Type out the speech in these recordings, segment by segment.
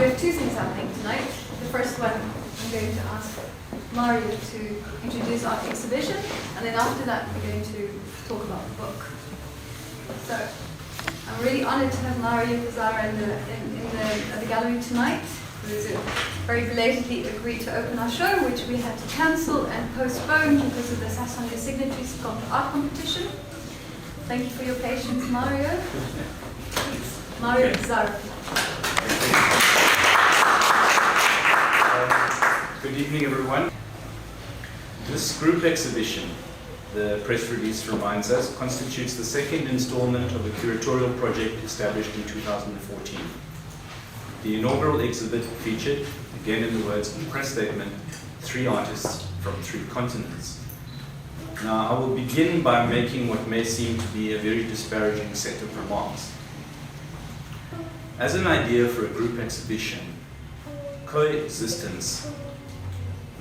We have two things happening tonight. The first one, I'm going to ask Mario to introduce our exhibition, and then after that we're going to talk about the book. So I'm really honored to have Mario Zylla at the gallery tonight, who's very belatedly agreed to open our show, which we had to cancel and postpone because of the Sassonia Signatories art competition. Thank you for your patience, Mario. Mario Zylla. Good evening, everyone. This group exhibition, the press release reminds us, constitutes the second installment of a curatorial project established in 2014. The inaugural exhibit featured, again in the words of the press statement, 3 artists from 3 continents. Now, I will begin by making what may seem to be a very disparaging set of remarks. As an idea for a group exhibition, coexistence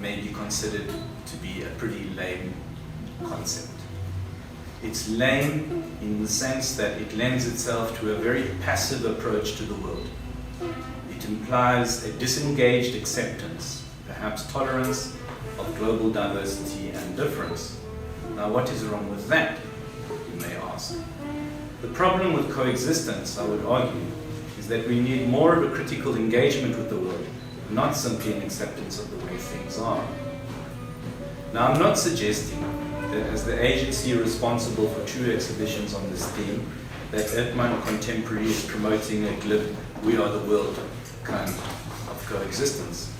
may be considered to be a pretty lame concept. It's lame in the sense that it lends itself to a very passive approach to the world. It implies a disengaged acceptance, perhaps tolerance, of global diversity and difference. Now, what is wrong with that, you may ask? The problem with coexistence, I would argue, is that we need more of a critical engagement with the world, not simply an acceptance of the way things are. Now, I'm not suggesting that as the agency responsible for 2 exhibitions on this theme, that Erdmann Contemporary is promoting a glib, we are the world kind of coexistence.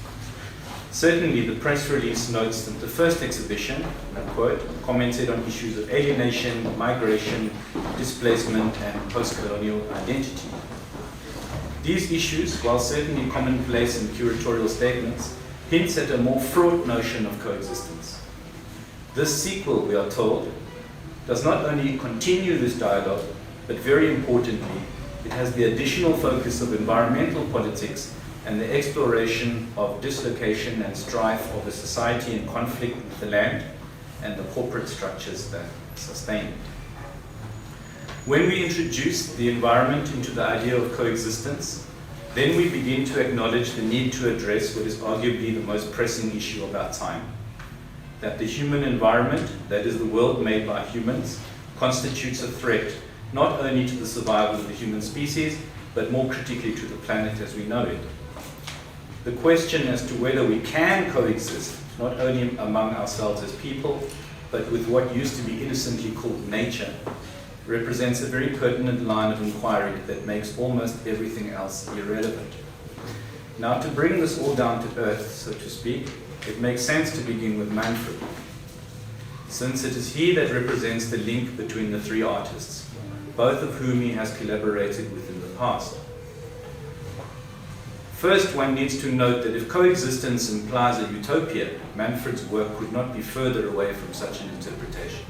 Certainly, the press release notes that the first exhibition, and I quote, commented on issues of alienation, migration, displacement, and post-colonial identity. These issues, while certainly commonplace in curatorial statements, hints at a more fraught notion of coexistence. This sequel, we are told, does not only continue this dialogue, but very importantly, it has the additional focus of environmental politics and the exploration of dislocation and strife of a society in conflict with the land and the corporate structures that sustain it. When we introduce the environment into the idea of coexistence, then we begin to acknowledge the need to address what is arguably the most pressing issue of our time, that the human environment, that is the world made by humans, constitutes a threat not only to the survival of the human species, but more critically to the planet as we know it. The question as to whether we can coexist, not only among ourselves as people, but with what used to be innocently called nature, represents a very pertinent line of inquiry that makes almost everything else irrelevant. Now, to bring this all down to earth, so to speak, it makes sense to begin with Manfred, since it is he that represents the link between the 3 artists, both of whom he has collaborated with in the past. First, one needs to note that if coexistence implies a utopia, Manfred's work could not be further away from such an interpretation.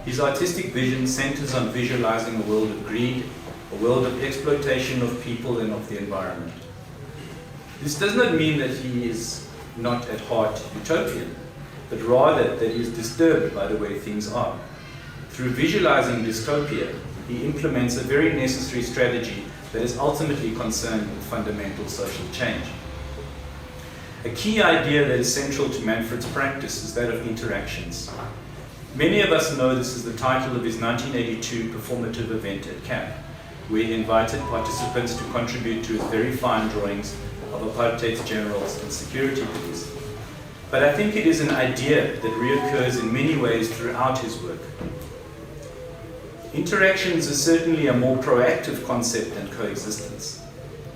His artistic vision centers on visualizing a world of greed, a world of exploitation of people and of the environment. This does not mean that he is not at heart utopian, but rather that he is disturbed by the way things are. Through visualizing dystopia, he implements a very necessary strategy that is ultimately concerned with fundamental social change. A key idea that is central to Manfred's practice is that of interactions. Many of us know this is the title of his 1982 performative event at CAP, where he invited participants to contribute to his very fine drawings of apartheid's generals and security police. But I think it is an idea that reoccurs in many ways throughout his work. Interactions is certainly a more proactive concept than coexistence,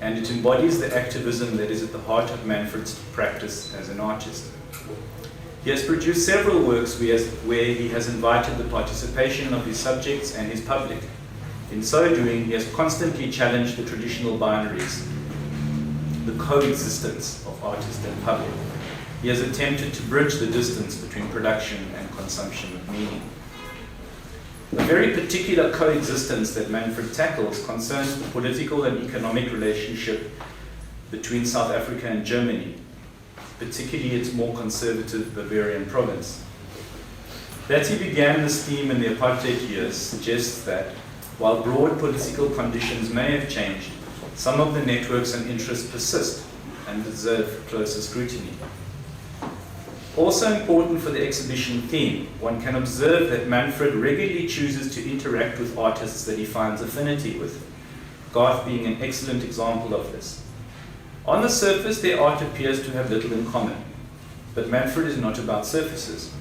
and it embodies the activism that is at the heart of Manfred's practice as an artist. He has produced several works where he has invited the participation of his subjects and his public. In so doing, he has constantly challenged the traditional binaries, the coexistence of artist and public. He has attempted to bridge the distance between production and consumption of meaning. A very particular coexistence that Manfred tackles concerns the political and economic relationship between South Africa and Germany, particularly its more conservative Bavarian province. That he began this theme in the apartheid years suggests that, while broad political conditions may have changed, some of the networks and interests persist and deserve closer scrutiny. Also important for the exhibition theme, one can observe that Manfred regularly chooses to interact with artists that he finds affinity with, Garth being an excellent example of this. On the surface, their art appears to have little in common, but Manfred is not about surfaces.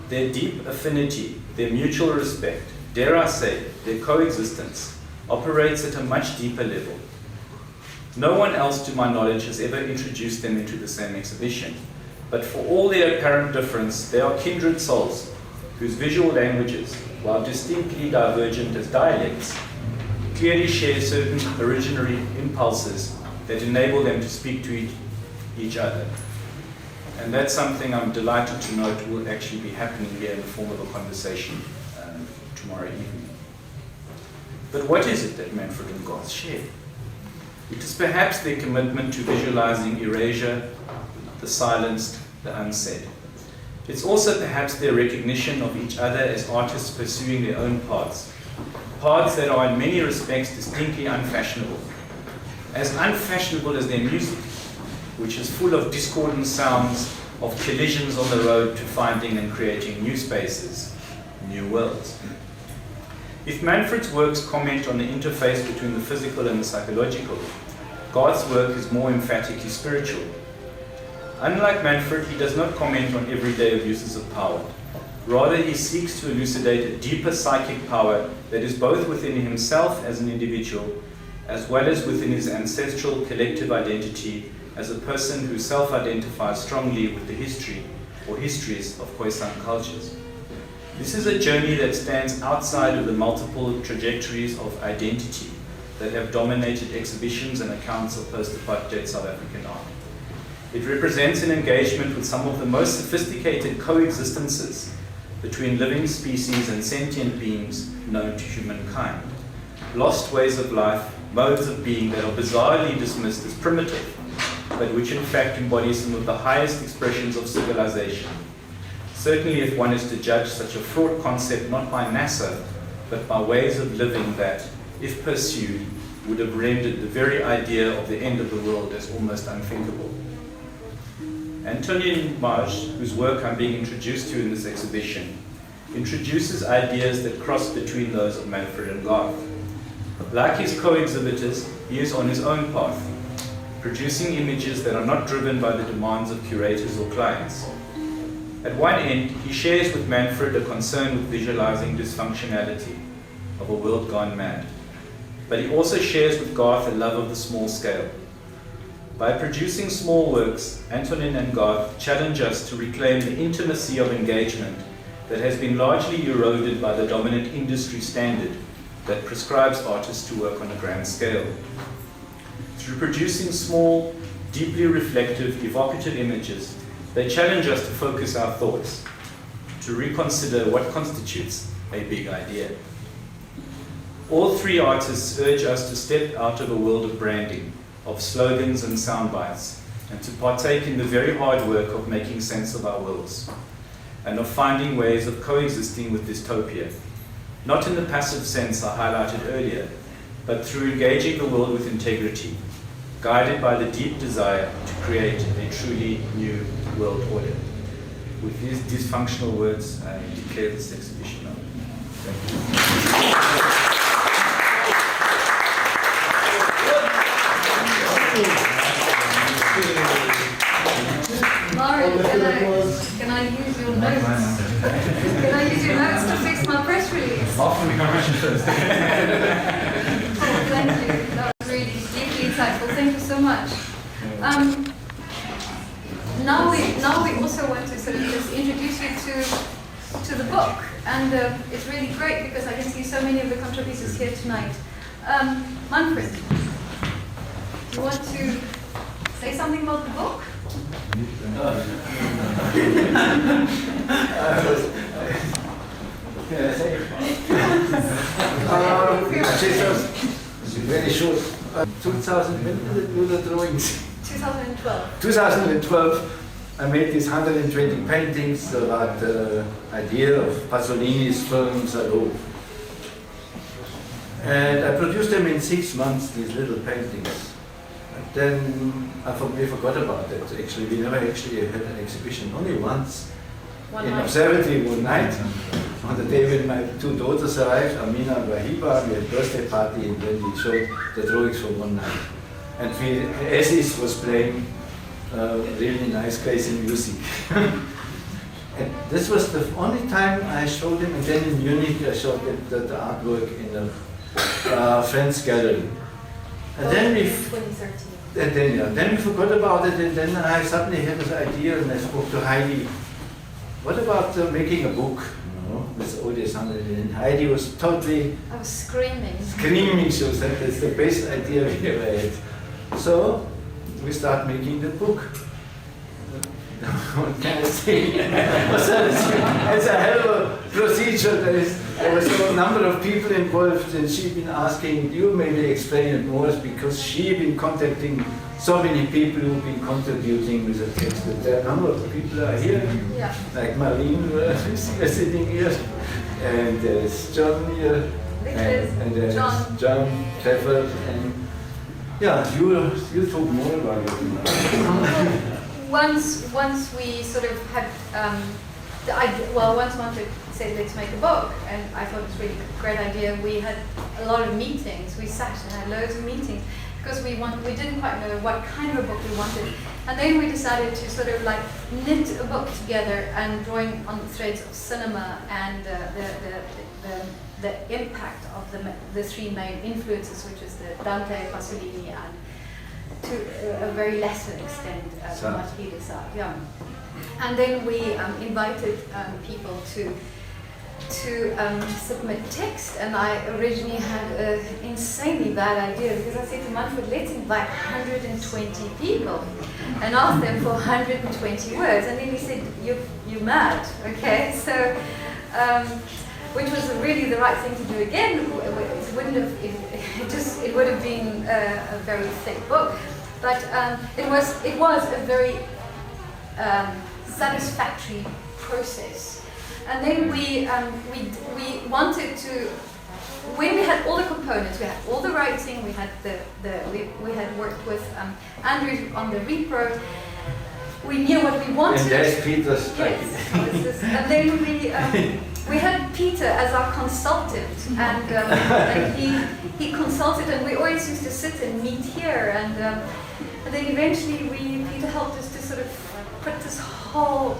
Their deep affinity, their mutual respect, dare I say, their coexistence, operates at a much deeper level. No one else, to my knowledge, has ever introduced them into the same exhibition. But for all their apparent difference, they are kindred souls whose visual languages, while distinctly divergent as dialects, clearly share certain originary impulses that enable them to speak to each other. And that's something I'm delighted to note will actually be happening here in the form of a conversation tomorrow evening. But what is it that Manfred and Garth share? It is perhaps their commitment to visualizing erasure, the the silenced, the unsaid. It's also perhaps their recognition of each other as artists pursuing their own paths that are in many respects distinctly unfashionable. As unfashionable as their music, which is full of discordant sounds, of collisions on the road to finding and creating new spaces, new worlds. If Manfred's works comment on the interface between the physical and the psychological, Garth's work is more emphatically spiritual. Unlike Manfred, he does not comment on everyday abuses of power. Rather, he seeks to elucidate a deeper psychic power that is both within himself as an individual, as well as within his ancestral collective identity as a person who self-identifies strongly with the history or histories of Khoisan cultures. This is a journey that stands outside of the multiple trajectories of identity that have dominated exhibitions and accounts of post-apartheid South African art. It represents an engagement with some of the most sophisticated coexistences between living species and sentient beings known to humankind. Lost ways of life, modes of being that are bizarrely dismissed as primitive, but which in fact embody some of the highest expressions of civilization. Certainly if one is to judge such a fraught concept not by NASA, but by ways of living that, if pursued, would have rendered the very idea of the end of the world as almost unthinkable. Antonin Maj, whose work I'm being introduced to in this exhibition, introduces ideas that cross between those of Manfred and Garth. Like his co-exhibitors, he is on his own path, producing images that are not driven by the demands of curators or clients. At one end, he shares with Manfred a concern with visualizing dysfunctionality of a world gone mad. But he also shares with Garth a love of the small scale. By producing small works, Antonin and Garth challenge us to reclaim the intimacy of engagement that has been largely eroded by the dominant industry standard that prescribes artists to work on a grand scale. Through producing small, deeply reflective, evocative images, they challenge us to focus our thoughts, to reconsider what constitutes a big idea. All three artists urge us to step out of a world of branding, of slogans and sound bites, and to partake in the very hard work of making sense of our worlds, and of finding ways of coexisting with dystopia, not in the passive sense I highlighted earlier, but through engaging the world with integrity, guided by the deep desire to create a truly new world order. With these dysfunctional words, I declare this exhibition open. Thank you. Mario, can I use your notes? Can I use your notes to fix my press release? Often we can first. Oh, thank you. That was really deeply insightful. Thank you so much. Now we also want to sort of just introduce you to the book, and it's really great because I can see so many of the contributors here tonight. Manfred, do you want to say something about the book? Jesus, very short. 2000, when did you do the drawings? 2012. 2012, I made these 120 paintings about the idea of Pasolini's film Salo. And I produced them in 6 months, these little paintings. And then we forgot about it. Actually, we never actually had an exhibition, only once. In observatory one night, on the day when my 2 daughters arrived, Amina and Wahiba, we had a birthday party, and then we showed the drawings for one night. And Aziz was playing really nice crazy music. And this was the only time I showed him, and then in Munich I showed him the artwork in a friend's gallery. And then we 2013. then we forgot about it, and then I suddenly had this idea, and I spoke to Heidi. What about making a book? With all these 100, and Heidi was totally I was screaming. She was like, that's the best idea we ever had. So we start making the book. What can I say? It's a hell of a procedure. There was a number of people involved, and she'd been asking, you maybe explain it more, because she'd been contacting so many people who've been contributing with the text. There are a number of people are here, Yeah. like Marlene is sitting here, and there's John here, and there's John Clifford, and yeah, you talk more about it. Once we sort of had once Manfred said let's make a book, and I thought it was really a great idea. We had a lot of meetings. We sat and had loads of meetings because we didn't quite know what kind of a book we wanted, and then we decided to sort of like knit a book together and drawing on the threads of cinema and the impact of the three main influences, which is the Dante, Pasolini, and to a very lesser extent, Martire Sartre. Yeah. And then we invited people to submit text, and I originally had an insanely bad idea because I said to Manfred, let's invite 120 people and ask them for 120 words, and then he said, you're mad, okay? So, which was really the right thing to do again. It would have been a very thick book, but it was a very satisfactory process. And then we wanted to, when we had all the components, we had all the writing, we had we had worked with Andrew on the repro. We knew what we wanted. And there's Peter's. Yes. And then we had Peter as our consultant, and he consulted, and we always used to sit and meet here, and then eventually Peter helped us to sort of put this whole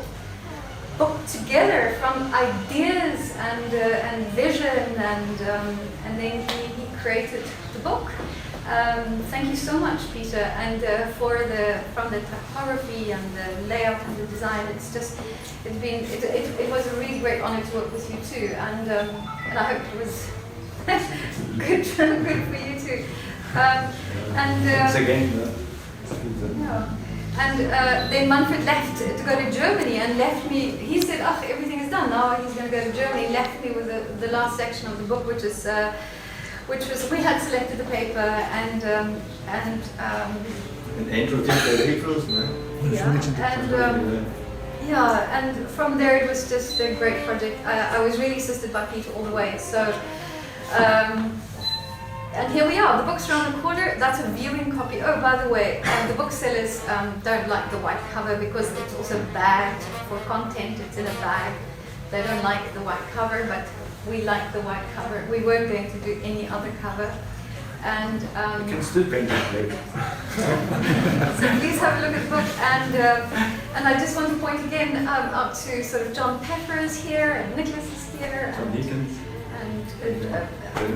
book together from ideas and vision, and then he created the book. Thank you so much, Peter, and from the typography and the layout and the design. It was a really great honor to work with you too, and I hope it was good for you too. And then Manfred left to go to Germany and left me. He said, everything is done now. He's going to go to Germany. Left me with the last section of the book, which was we had selected the paper and intro to the Aprils, no? And from there it was just a great project. I was really assisted by Peter all the way. So. And here we are, the book's around the corner. That's a viewing copy. Oh, by the way, the booksellers don't like the white cover because it's also bagged for content. It's in a bag. They don't like the white cover, but we like the white cover. We weren't going to do any other cover. And you can still paint it later. So please have a look at the book. And I just want to point again out to sort of John Pepper is here, and Nicholas is here.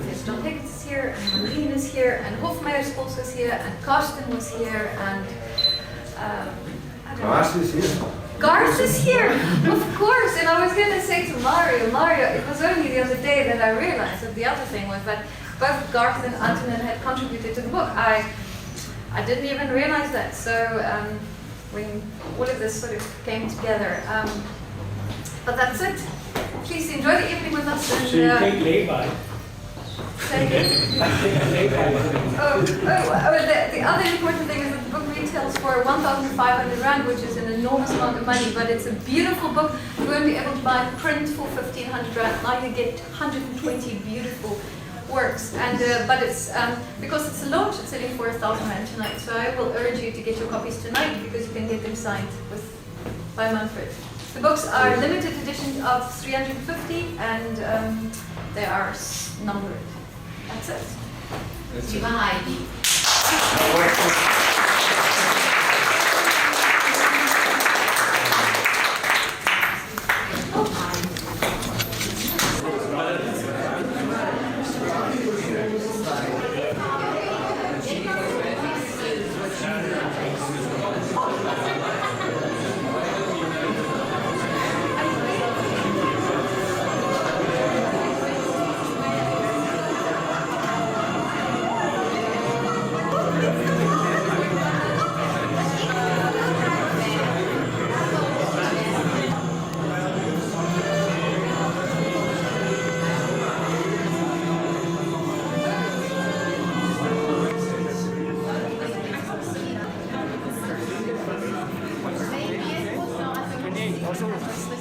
Yes, John Higgins is here, and Marlene is here, and Hofmeyer's also is here, and Karsten was here, and Garth is here. Garth is here, of course. And I was going to say to Mario, it was only the other day that I realized that the other thing was that both Garth and Antonin had contributed to the book. I didn't even realize that. So when all of this sort of came together, but that's it. Please enjoy the evening with us. And, so you take lay-by. The other important thing is that the book retails for 1,500 Rand, which is an enormous amount of money, but it's a beautiful book. You won't be able to buy a print for 1,500 Rand. Now you get 120 beautiful works, and but it's because it's a launch, it's selling for 1,000 Rand tonight. So I will urge you to get your copies tonight because you can get them signed by Manfred. The books are limited editions of 350, and they are numbered. That's it. Viva Heidi. Ach so.